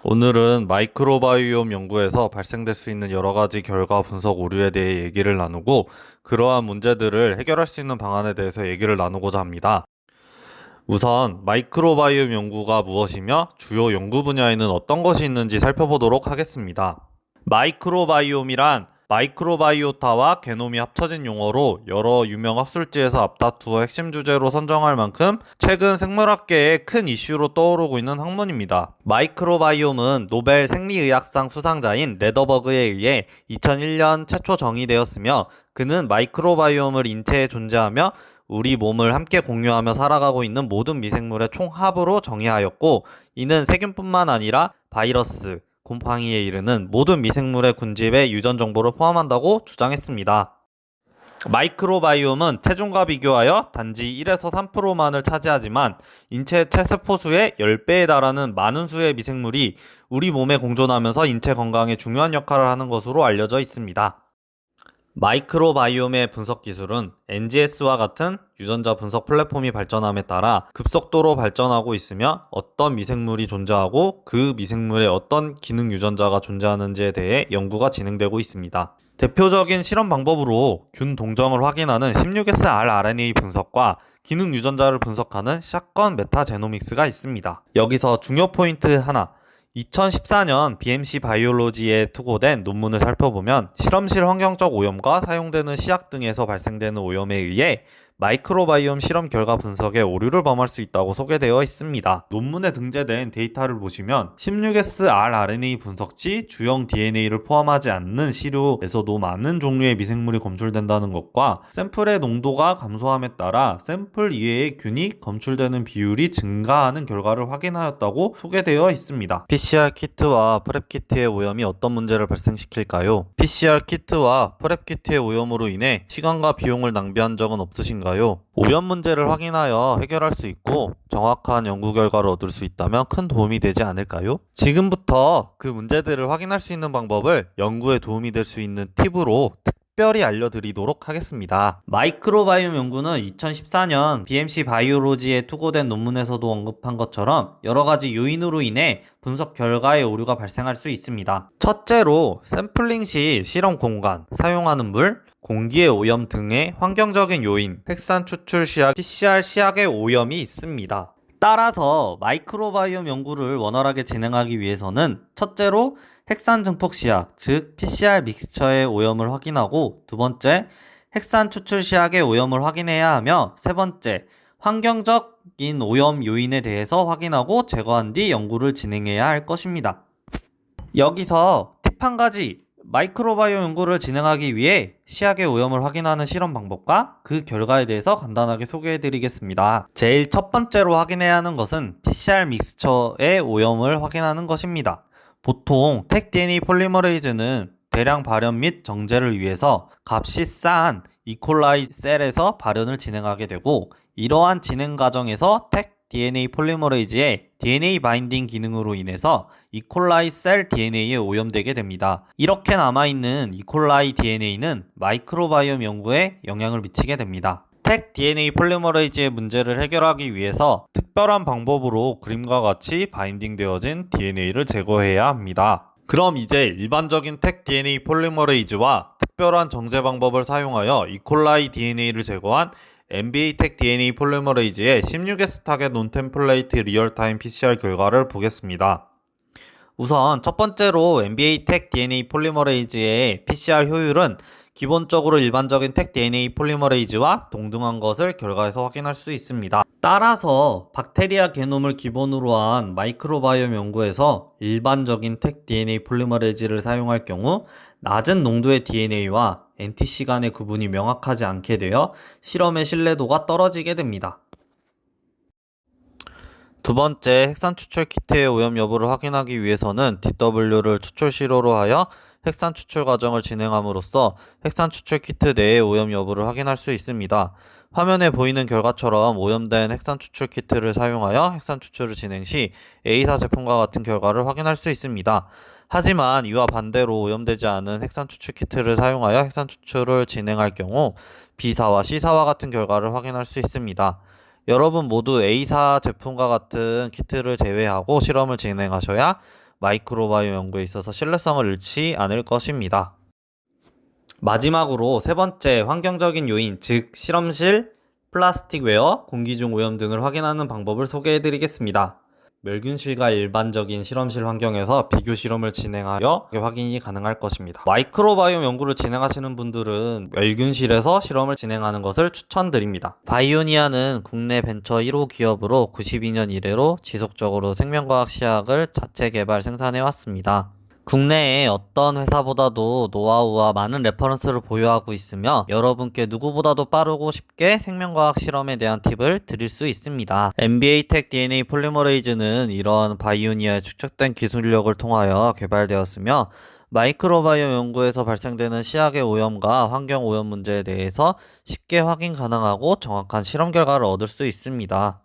오늘은 마이크로바이옴 연구에서 발생될 수 있는 여러 가지 결과 분석 오류에 대해 얘기를 나누고 그러한 문제들을 해결할 수 있는 방안에 대해서 얘기를 나누고자 합니다. 우선 마이크로바이옴 연구가 무엇이며 주요 연구 분야에는 어떤 것이 있는지 살펴보도록 하겠습니다. 마이크로바이옴이란 마이크로바이오타와 게놈이 합쳐진 용어로 여러 유명 학술지에서 앞다투어 핵심 주제로 선정할 만큼 최근 생물학계의 큰 이슈로 떠오르고 있는 학문입니다. 마이크로바이옴은 노벨 생리의학상 수상자인 레더버그에 의해 2001년 최초 정의되었으며 그는 마이크로바이옴을 인체에 존재하며 우리 몸을 함께 공유하며 살아가고 있는 모든 미생물의 총합으로 정의하였고, 이는 세균뿐만 아니라 바이러스, 곰팡이에 이르는 모든 미생물의 군집의 유전 정보를 포함한다고 주장했습니다. 마이크로바이옴은 체중과 비교하여 단지 1에서 3%만을 차지하지만 인체 체세포수의 10배에 달하는 많은 수의 미생물이 우리 몸에 공존하면서 인체 건강에 중요한 역할을 하는 것으로 알려져 있습니다. 마이크로바이옴의 분석 기술은 NGS와 같은 유전자 분석 플랫폼이 발전함에 따라 급속도로 발전하고 있으며 어떤 미생물이 존재하고 그 미생물에 어떤 기능 유전자가 존재하는지에 대해 연구가 진행되고 있습니다. 대표적인 실험 방법으로 균 동정을 확인하는 16S rRNA 분석과 기능 유전자를 분석하는 샷건 메타제노믹스가 있습니다. 여기서 중요 포인트 하나, 2014년 BMC 바이올로지에 투고된 논문을 살펴보면 실험실 환경적 오염과 사용되는 시약 등에서 발생되는 오염에 의해 마이크로바이옴 실험 결과 분석에 오류를 범할 수 있다고 소개되어 있습니다. 논문에 등재된 데이터를 보시면 16S rRNA 분석시 주형 DNA를 포함하지 않는 시료에서도 많은 종류의 미생물이 검출된다는 것과 샘플의 농도가 감소함에 따라 샘플 이외의 균이 검출되는 비율이 증가하는 결과를 확인하였다고 소개되어 있습니다. PCR 키트와 프랩 키트의 오염이 어떤 문제를 발생시킬까요? PCR 키트와 프랩 키트의 오염으로 인해 시간과 비용을 낭비한 적은 없으신가요? 오염 문제를 확인하여 해결할 수 있고 정확한 연구 결과를 얻을 수 있다면 큰 도움이 되지 않을까요? 지금부터 그 문제들을 확인할 수 있는 방법을 연구에 도움이 될 수 있는 팁으로 특별히 알려드리도록 하겠습니다. 마이크로바이옴 연구는 2014년 BMC 바이오로지에 투고된 논문에서도 언급한 것처럼 여러 가지 요인으로 인해 분석 결과에 오류가 발생할 수 있습니다. 첫째로 샘플링 시 실험 공간, 사용하는 물, 공기의 오염 등의 환경적인 요인, 핵산 추출 시약, PCR 시약의 오염이 있습니다. 따라서 마이크로바이옴 연구를 원활하게 진행하기 위해서는 첫째로 핵산 증폭 시약, 즉 PCR 믹스처의 오염을 확인하고, 두 번째, 핵산 추출 시약의 오염을 확인해야 하며, 세 번째, 환경적인 오염 요인에 대해서 확인하고 제거한 뒤 연구를 진행해야 할 것입니다. 여기서 팁 한 가지, 마이크로바이옴 연구를 진행하기 위해 시약의 오염을 확인하는 실험 방법과 그 결과에 대해서 간단하게 소개해 드리겠습니다. 제일 첫 번째로 확인해야 하는 것은 PCR 믹스처의 오염을 확인하는 것입니다. 보통 택 DNA 폴리머레이즈는 대량 발현 및 정제를 위해서 값이 싼 이콜라이 셀에서 발현을 진행하게 되고, 이러한 진행 과정에서 택 DNA 폴리머레이즈의 DNA 바인딩 기능으로 인해서 이콜라이 셀 DNA에 오염되게 됩니다. 이렇게 남아있는 이콜라이 DNA는 마이크로바이옴 연구에 영향을 미치게 됩니다. 택 DNA 폴리머레이즈의 문제를 해결하기 위해서 특별한 방법으로 그림과 같이 바인딩되어진 DNA를 제거해야 합니다. 그럼 이제 일반적인 택 DNA 폴리머레이즈와 특별한 정제 방법을 사용하여 이콜라이 DNA를 제거한 NBA 택 DNA 폴리머레이즈의 16S 타겟 논템플레이트 리얼타임 PCR 결과를 보겠습니다. 우선 첫 번째로 NBA 택 DNA 폴리머레이즈의 PCR 효율은 기본적으로 일반적인 택 DNA 폴리머레이즈와 동등한 것을 결과에서 확인할 수 있습니다. 따라서 박테리아 게놈을 기본으로 한 마이크로바이옴 연구에서 일반적인 택 DNA 폴리머레이즈를 사용할 경우 낮은 농도의 DNA와 NTC 간의 구분이 명확하지 않게 되어 실험의 신뢰도가 떨어지게 됩니다. 두 번째, 핵산 추출 키트의 오염 여부를 확인하기 위해서는 DW를 추출 시료로 하여 핵산 추출 과정을 진행함으로써 핵산 추출 키트 내의 오염 여부를 확인할 수 있습니다. 화면에 보이는 결과처럼 오염된 핵산 추출 키트를 사용하여 핵산 추출을 진행 시 A사 제품과 같은 결과를 확인할 수 있습니다. 하지만 이와 반대로 오염되지 않은 핵산 추출 키트를 사용하여 핵산 추출을 진행할 경우 B사와 C사와 같은 결과를 확인할 수 있습니다. 여러분 모두 A사 제품과 같은 키트를 제외하고 실험을 진행하셔야 마이크로바이옴 연구에 있어서 신뢰성을 잃지 않을 것입니다. 마지막으로 세 번째 환경적인 요인, 즉 실험실, 플라스틱웨어, 공기 중 오염 등을 확인하는 방법을 소개해 드리겠습니다. 멸균실과 일반적인 실험실 환경에서 비교 실험을 진행하여 확인이 가능할 것입니다. 마이크로바이옴 연구를 진행하시는 분들은 멸균실에서 실험을 진행하는 것을 추천드립니다. 바이오니아는 국내 벤처 1호 기업으로 92년 이래로 지속적으로 생명과학 시약을 자체 개발 생산해 왔습니다. 국내에 어떤 회사보다도 노하우와 많은 레퍼런스를 보유하고 있으며 여러분께 누구보다도 빠르고 쉽게 생명과학 실험에 대한 팁을 드릴 수 있습니다. MBA 텍 DNA 폴리머레이즈는 이런 바이오니아의 축적된 기술력을 통하여 개발되었으며 마이크로바이옴 연구에서 발생되는 시약의 오염과 환경 오염 문제에 대해서 쉽게 확인 가능하고 정확한 실험 결과를 얻을 수 있습니다.